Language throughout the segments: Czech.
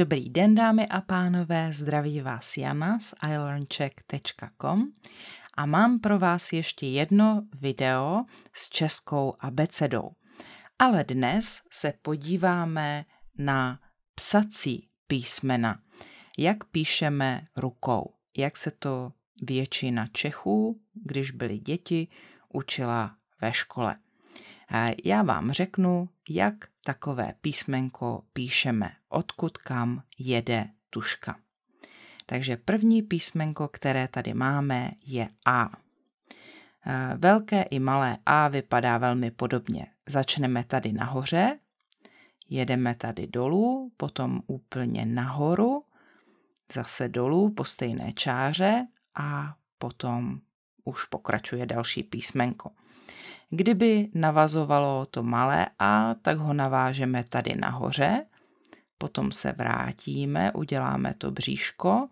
Dobrý den, dámy a pánové, zdraví vás Jana z ilearnczech.com a mám pro vás ještě jedno video s českou abecedou. Ale dnes se podíváme na psací písmena, jak píšeme rukou, jak se to většina Čechů, když byli děti, učila ve škole. Já vám řeknu, jak takové písmenko píšeme, odkud kam jede tužka. Takže první písmenko, které tady máme, je A. Velké i malé A vypadá velmi podobně. Začneme tady nahoře, jedeme tady dolů, potom úplně nahoru, zase dolů po stejné čáře a potom už pokračuje další písmenko. Kdyby navazovalo to malé A, tak ho navážeme tady nahoře, potom se vrátíme, uděláme to bříško,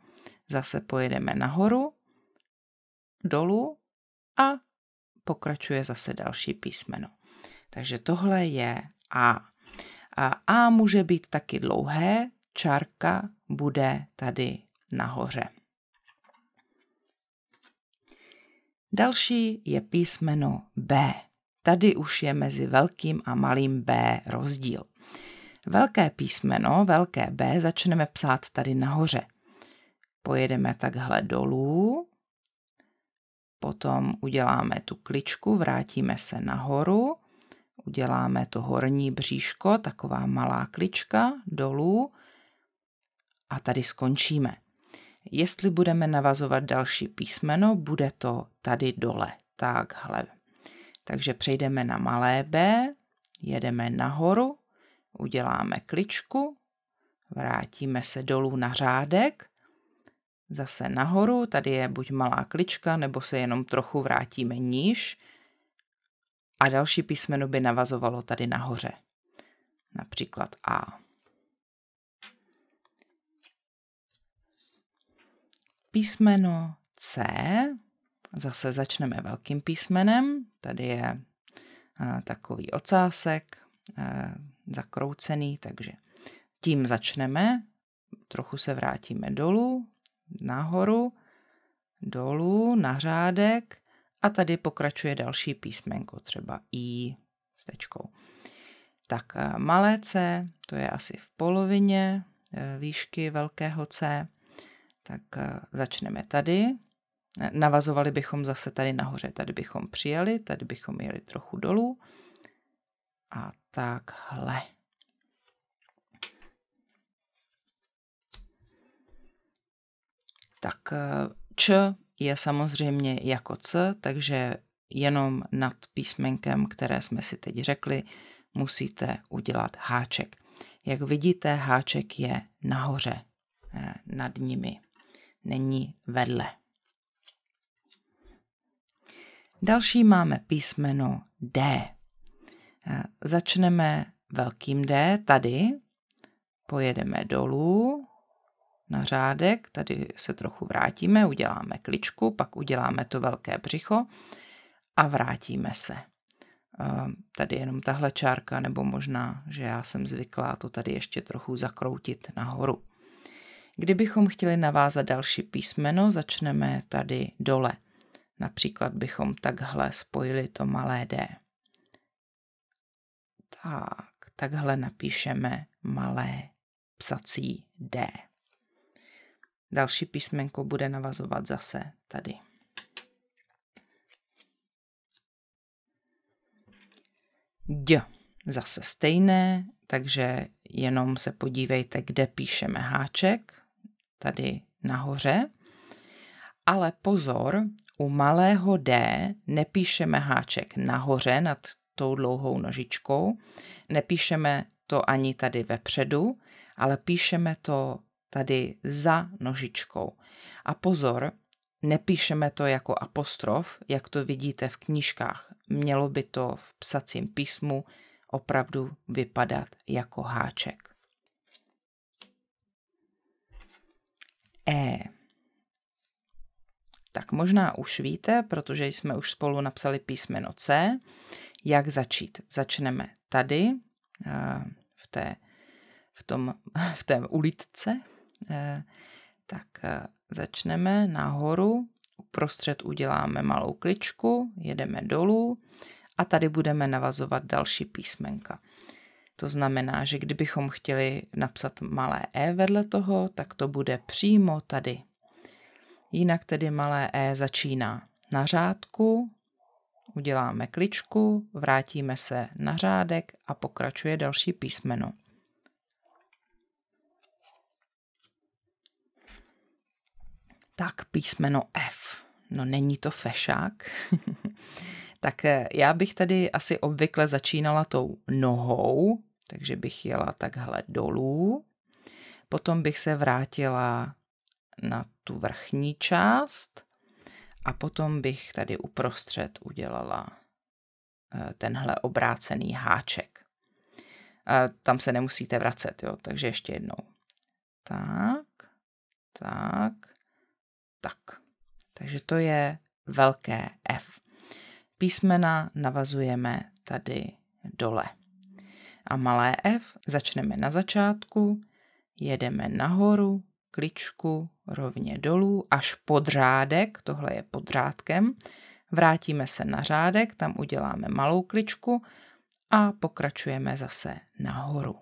zase pojedeme nahoru, dolů a pokračuje zase další písmeno. Takže tohle je A. A může být taky dlouhé, čárka bude tady nahoře. Další je písmeno B. Tady už je mezi velkým a malým B rozdíl. Velké písmeno, velké B, začneme psát tady nahoře. Pojedeme takhle dolů, potom uděláme tu kličku, vrátíme se nahoru, uděláme to horní bříško, taková malá klička, dolů a tady skončíme. Jestli budeme navazovat další písmeno, bude to tady dole, takhle. Takže přejdeme na malé B, jedeme nahoru, uděláme kličku, vrátíme se dolů na řádek, zase nahoru, tady je buď malá klička, nebo se jenom trochu vrátíme níž a další písmeno by navazovalo tady nahoře, například A. Písmeno C, zase začneme velkým písmenem, tady je takový ocásek zakroucený, takže tím začneme, trochu se vrátíme dolů, nahoru, dolů, na řádek a tady pokračuje další písmenko, třeba I s tečkou. Tak malé C, to je asi v polovině výšky velkého C, tak začneme tady. Navazovali bychom zase tady nahoře, tady bychom přijeli, tady bychom jeli trochu dolů a takhle. Tak Č je samozřejmě jako C, takže jenom nad písmenkem, které jsme si teď řekli, musíte udělat háček. Jak vidíte, háček je nahoře, nad nimi, není vedle. Další máme písmeno D. Začneme velkým D tady, pojedeme dolů na řádek, tady se trochu vrátíme, uděláme kličku, pak uděláme to velké břicho a vrátíme se. Tady jenom tahle čárka, nebo možná, že já jsem zvyklá to tady ještě trochu zakroutit nahoru. Kdybychom chtěli navázat další písmeno, začneme tady dole. Například bychom takhle spojili to malé D. Takhle napíšeme malé psací D. Další písmenko bude navazovat zase tady. D. Zase stejné, takže jenom se podívejte, kde píšeme háček. Tady nahoře. Ale pozor, u malého D nepíšeme háček nahoře nad tou dlouhou nožičkou, nepíšeme to ani tady vepředu, ale píšeme to tady za nožičkou. A pozor, nepíšeme to jako apostrof, jak to vidíte v knížkách. Mělo by to v psacím písmu opravdu vypadat jako háček. E. Tak možná už víte, protože jsme už spolu napsali písmeno C, jak začít. Začneme tady, v v té ulitce. Tak začneme nahoru, uprostřed uděláme malou kličku, jedeme dolů a tady budeme navazovat další písmenka. To znamená, že kdybychom chtěli napsat malé e vedle toho, tak to bude přímo tady. Jinak tedy malé e začíná na řádku, uděláme kličku, vrátíme se na řádek a pokračuje další písmeno. Tak písmeno F. No není to fešák. Tak já bych tady asi obvykle začínala tou nohou, takže bych jela takhle dolů. Potom bych se vrátila na tu vrchní část a potom bych tady uprostřed udělala tenhle obrácený háček. Tam se nemusíte vracet, jo? Takže ještě jednou. Tak. Takže to je velké F. Písmena navazujeme tady dole. A malé F začneme na začátku, jedeme nahoru, kličku, rovně dolů, až pod řádek, tohle je pod řádkem, vrátíme se na řádek, tam uděláme malou kličku a pokračujeme zase nahoru.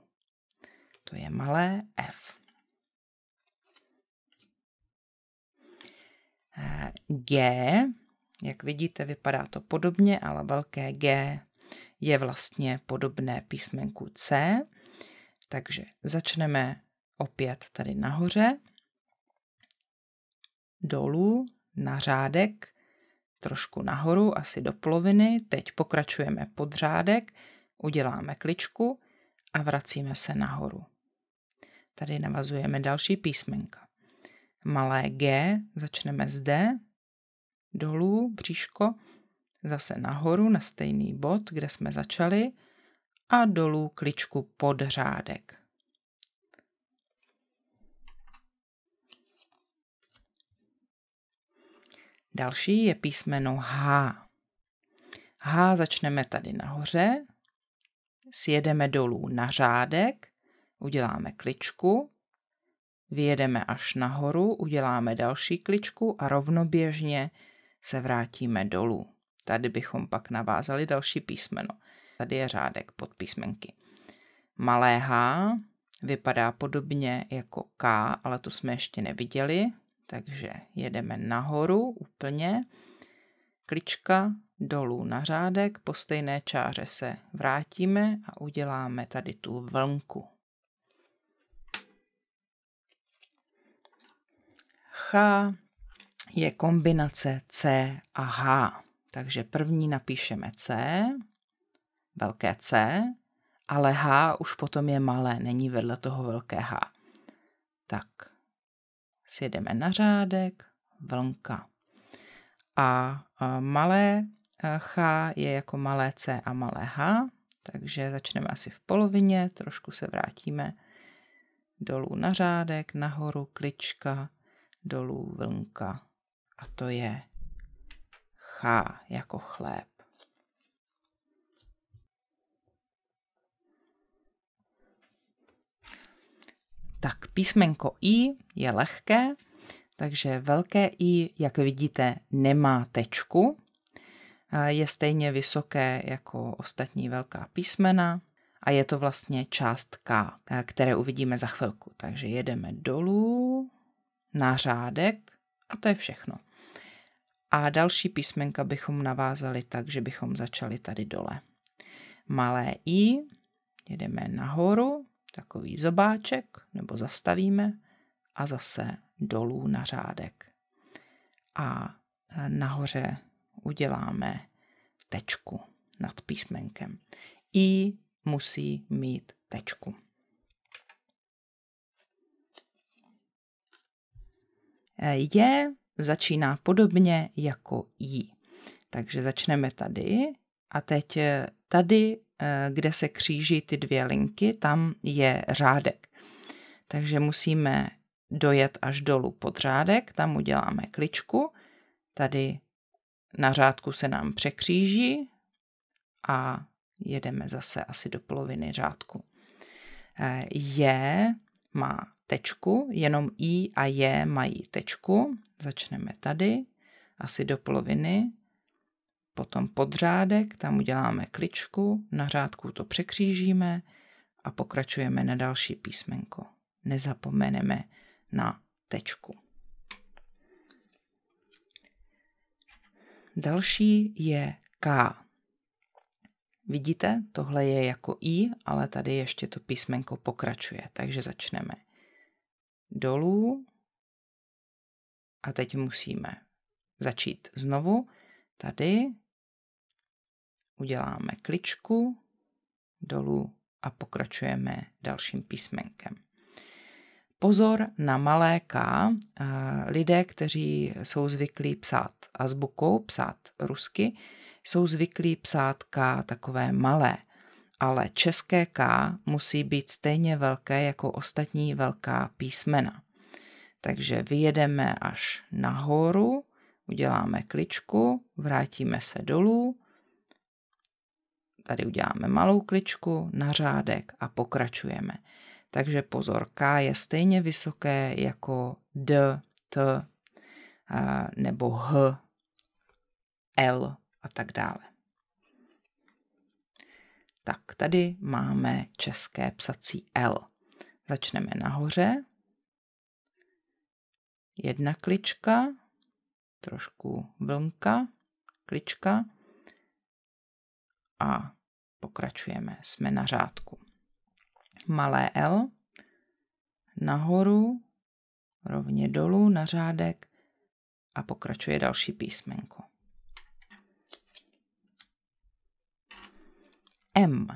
To je malé F. G, jak vidíte, vypadá to podobně, ale velké G je vlastně podobné písmenku C. Takže začneme opět tady nahoře, dolů, na řádek, trošku nahoru, asi do poloviny. Teď pokračujeme pod řádek, uděláme kličku a vracíme se nahoru. Tady navazujeme další písmenka. Malé G, začneme zde, dolů, bříško, zase nahoru na stejný bod, kde jsme začali a dolů kličku pod řádek. Další je písmeno H. H začneme tady nahoře, sjedeme dolů na řádek, uděláme kličku, vyjedeme až nahoru, uděláme další kličku a rovnoběžně se vrátíme dolů. Tady bychom pak navázali další písmeno. Tady je řádek pod písmenky. Malé H vypadá podobně jako K, ale to jsme ještě neviděli, takže jedeme nahoru úplně, klička, dolů na řádek, po stejné čáře se vrátíme a uděláme tady tu vlnku. H je kombinace C a H. Takže první napíšeme C, velké C, ale H už potom je malé, není vedle toho velké H. Tak, sjedeme na řádek, vlnka. A malé H je jako malé C a malé H, takže začneme asi v polovině, trošku se vrátíme dolů na řádek, nahoru klička, dolů vlnka. A to je Ch jako chléb. Tak písmenko I je lehké, takže velké I, jak vidíte, nemá tečku. Je stejně vysoké jako ostatní velká písmena a je to vlastně část K, které uvidíme za chvilku. Takže jedeme dolů na řádek a to je všechno. A další písmenka bychom navázali tak, že bychom začali tady dole. Malé I, jedeme nahoru, takový zobáček, nebo zastavíme a zase dolů na řádek. A nahoře uděláme tečku nad písmenkem. I musí mít tečku. Je začíná podobně jako I. Takže začneme tady a teď tady, kde se kříží ty dvě linky, tam je řádek. Takže musíme dojet až dolů pod řádek, tam uděláme kličku, tady na řádku se nám překříží a jedeme zase asi do poloviny řádku. J má tečku, jenom I a J mají tečku. Začneme tady, asi do poloviny. Potom podřádek, tam uděláme kličku, na řádku to překřížíme a pokračujeme na další písmenko. Nezapomeneme na tečku. Další je K. Vidíte, tohle je jako I, ale tady ještě to písmenko pokračuje. Takže začneme dolů a teď musíme začít znovu. Tady uděláme kličku dolů a pokračujeme dalším písmenkem. Pozor na malé K. Lidé, kteří jsou zvyklí psát azbukou, psát rusky, jsou zvyklí psát K takové malé, ale české K musí být stejně velké jako ostatní velká písmena. Takže vyjedeme až nahoru, uděláme kličku, vrátíme se dolů, tady uděláme malou kličku na řádek a pokračujeme. Takže pozor, K je stejně vysoké jako D, T nebo H, L a tak dále. Tak, tady máme české psací L. Začneme nahoře. Jedna klička, trošku vlnka, klička a pokračujeme. Jsme na řádku. Malé L, nahoru, rovně dolů na řádek a pokračuje další písmenko. M.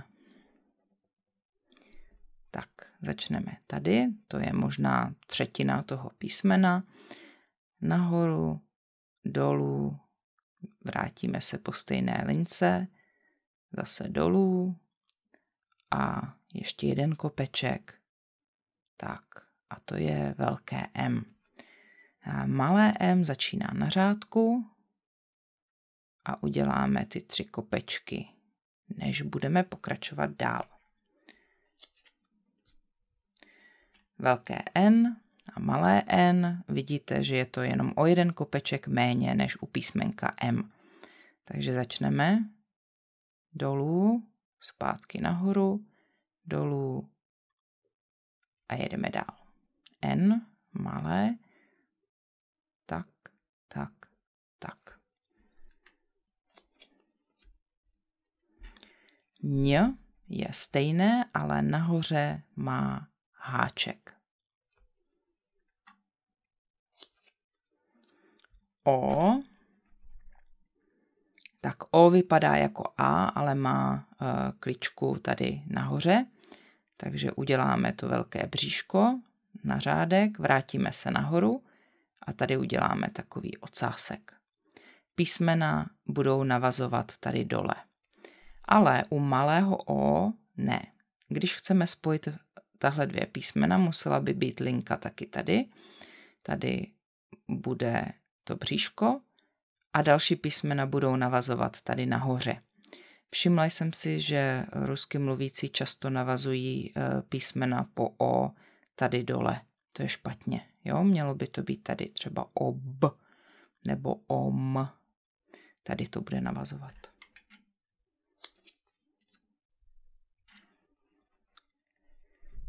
Tak, začneme tady, to je možná třetina toho písmena. Nahoru, dolů, vrátíme se po stejné lince, zase dolů a ještě jeden kopeček. Tak, a to je velké M. A malé M začíná na řádku a uděláme ty 3 kopečky, než budeme pokračovat dál. Velké N a malé N, vidíte, že je to jenom o jeden kopeček méně než u písmenka M. Takže začneme dolů, zpátky nahoru, dolů a jedeme dál. N, malé, tak, tak, tak. Ň je stejné, ale nahoře má háček. O, tak O vypadá jako A, ale má kličku tady nahoře. Takže uděláme to velké bříško na řádek, vrátíme se nahoru a tady uděláme takový ocásek. Písmena budou navazovat tady dole. Ale u malého O ne. Když chceme spojit tahle 2 písmena, musela by být linka taky tady. Tady bude to bříško a další písmena budou navazovat tady nahoře. Všimla jsem si, že rusky mluvící často navazují písmena po O tady dole. To je špatně. Jo? Mělo by to být tady třeba OB nebo OM. Tady to bude navazovat.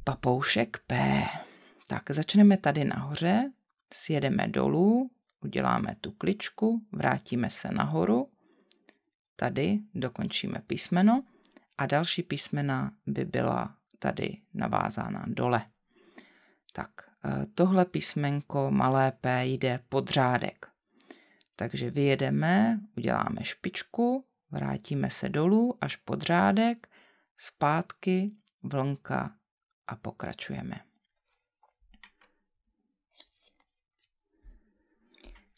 Papoušek P. Tak začneme tady nahoře, sjedeme dolů, uděláme tu kličku, vrátíme se nahoru, tady dokončíme písmeno a další písmena by byla tady navázána dole. Tak tohle písmenko malé P jde pod řádek. Takže vyjedeme, uděláme špičku, vrátíme se dolů až pod řádek, zpátky, vlnka a pokračujeme.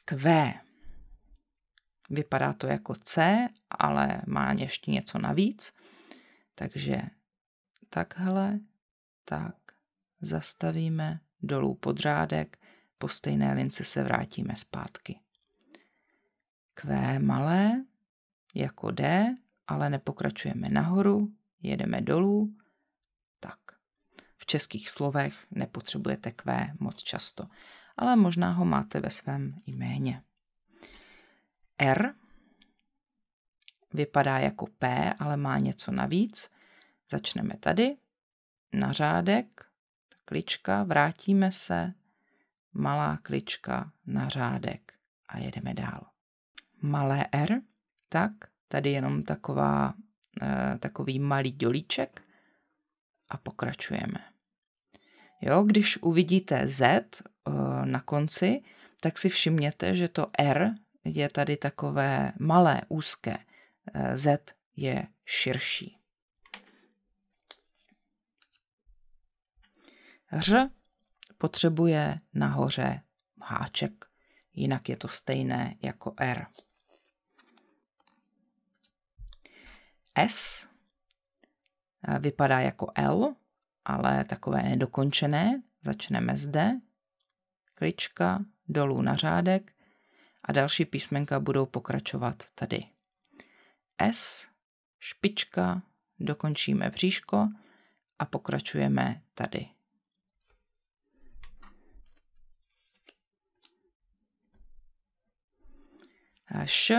Q. Vypadá to jako C, ale má ještě něco navíc. Takže takhle, tak, zastavíme, dolů pod řádek, po stejné lince se vrátíme zpátky. Q malé, jako D, ale nepokračujeme nahoru, jedeme dolů, tak. v českých slovech nepotřebujete Q moc často, ale možná ho máte ve svém jméně. R vypadá jako P, ale má něco navíc. Začneme tady, na řádek, klička, vrátíme se, malá klička na řádek a jedeme dál. Malé R, tak tady jenom takový malý dělíček a pokračujeme. Jo, když uvidíte Z na konci, tak si všimněte, že to R je tady takové malé, úzké. Z je širší. Ř potřebuje nahoře háček, jinak je to stejné jako R. S vypadá jako L, ale takové nedokončené. Začneme zde, klička, dolů na řádek a další písmenka budou pokračovat tady. S, špička, dokončíme bříško a pokračujeme tady. Š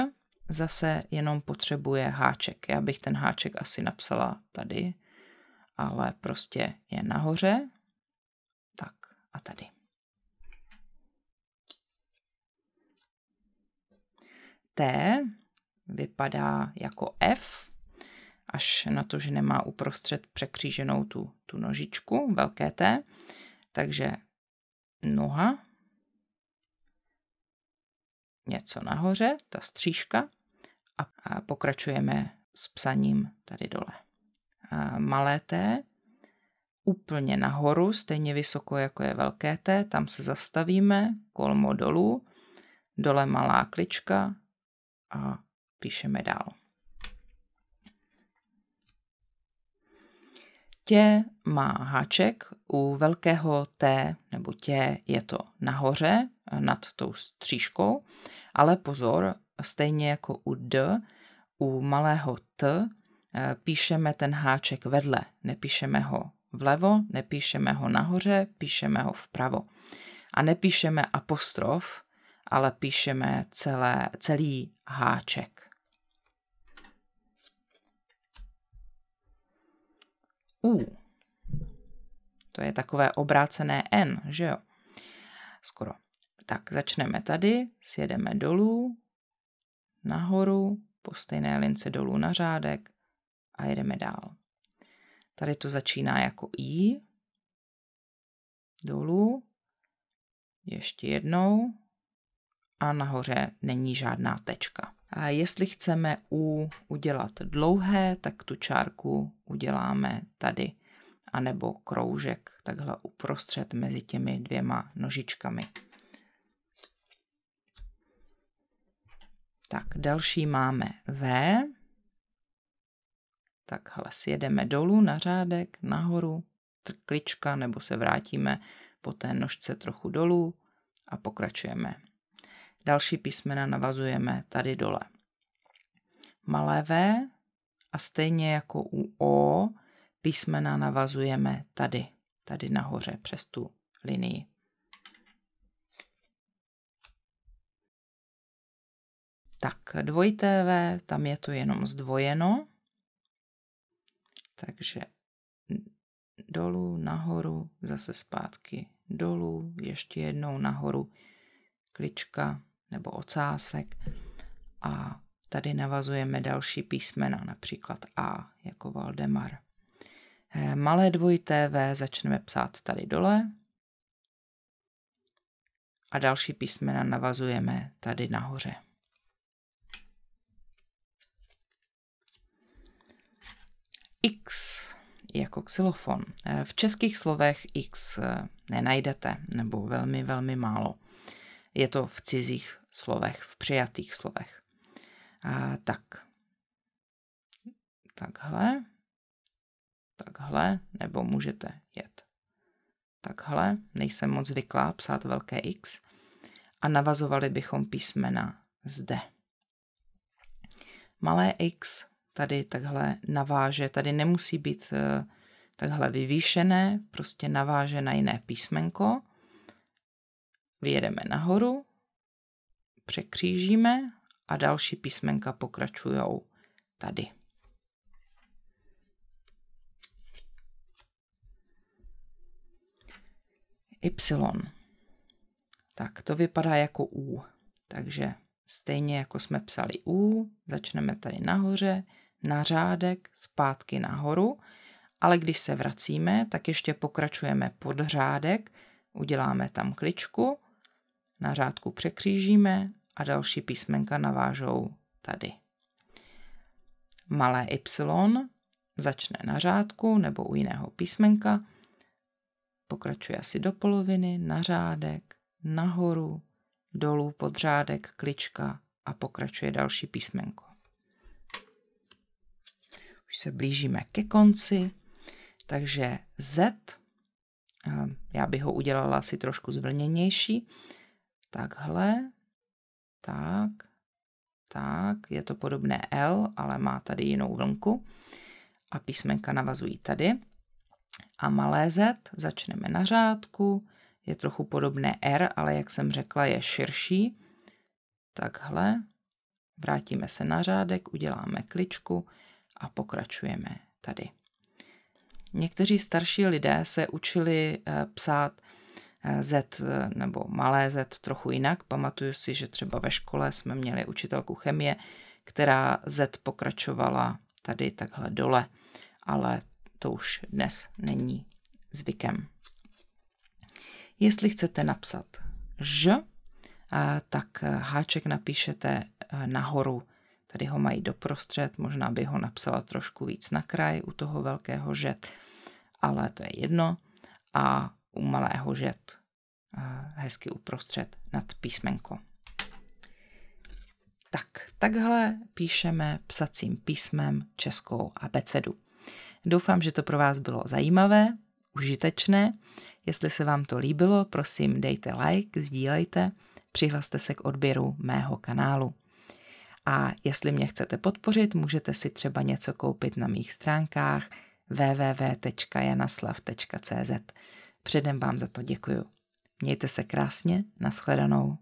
zase jenom potřebuje háček. Já bych ten háček asi napsala tady, ale prostě je nahoře. Tak a tady. T vypadá jako F, až na to, že nemá uprostřed překříženou tu nožičku, velké T. Takže noha, něco nahoře, ta střížka a pokračujeme s psaním tady dole. Malé T, úplně nahoru, stejně vysoko jako je velké T, tam se zastavíme, kolmo dolů, dole malá klička a píšeme dál. Tě má háček, u velkého T nebo tě je to nahoře nad tou střížkou, ale pozor, stejně jako u D, u malého T píšeme ten háček vedle, nepíšeme ho vlevo, nepíšeme ho nahoře, píšeme ho vpravo. A nepíšeme apostrof, ale píšeme celý háček. U. To je takové obrácené N, že jo? Skoro. Tak začneme tady, sjedeme dolů, nahoru, po stejné lince dolů na řádek a jedeme dál. Tady to začíná jako I, dolů, ještě jednou a nahoře není žádná tečka. A jestli chceme U udělat dlouhé, tak tu čárku uděláme tady, anebo kroužek takhle uprostřed mezi těmi dvěma nožičkami. Tak další máme V. Takhle sjedeme dolů na řádek, nahoru, klička, nebo se vrátíme po té nožce trochu dolů a pokračujeme. Další písmena navazujeme tady dole. Malé V a stejně jako u O písmena navazujeme tady nahoře přes tu linii. Tak dvojité V, tam je to jenom zdvojeno. Takže dolů, nahoru, zase zpátky dolů, ještě jednou nahoru, klička nebo ocásek a tady navazujeme další písmena, například A jako Valdemar. Malé dvojité V začneme psát tady dole a další písmena navazujeme tady nahoře. X jako xylofon. V českých slovech X nenajdete, nebo velmi, velmi málo. Je to v cizích slovech, v přijatých slovech. Takhle, nebo můžete jet takhle, nejsem moc zvyklá psát velké X, a navazovali bychom písmena zde. Malé X tady takhle naváže, tady nemusí být takhle vyvýšené, prostě naváže na jiné písmenko. Vyjedeme nahoru, překřížíme a další písmenka pokračujou tady. Y. Tak to vypadá jako U. Takže stejně jako jsme psali U, začneme tady nahoře, na řádek, zpátky nahoru, ale když se vracíme, tak ještě pokračujeme pod řádek, uděláme tam kličku, na řádku překřížíme a další písmenka navážou tady. Malé Y začne na řádku nebo u jiného písmenka, pokračuje asi do poloviny, na řádek, nahoru, dolů pod řádek, klička a pokračuje další písmenko. Už se blížíme ke konci, takže Z, já bych ho udělala asi trošku zvlněnější, takhle, tak, je to podobné L, ale má tady jinou vlnku a písmenka navazují tady. A malé Z začneme na řádku, je trochu podobné R, ale jak jsem řekla, je širší. Takhle, vrátíme se na řádek, uděláme kličku a pokračujeme tady. Někteří starší lidé se učili psát Z nebo malé Z trochu jinak. Pamatuju si, že třeba ve škole jsme měli učitelku chemie, která Z pokračovala tady takhle dole, ale to už dnes není zvykem. Jestli chcete napsat Ž, tak háček napíšete nahoru. Tady ho mají doprostřed, možná bych ho napsala trošku víc na kraj u toho velkého Ž, ale to je jedno. A u malého Ž hezky uprostřed nad písmenko. Takhle píšeme psacím písmem českou abecedu. Doufám, že to pro vás bylo zajímavé, užitečné. Jestli se vám to líbilo, prosím dejte like, sdílejte, přihlaste se k odběru mého kanálu. A jestli mě chcete podpořit, můžete si třeba něco koupit na mých stránkách www.janaslav.cz. Předem vám za to děkuju. Mějte se krásně, nashledanou.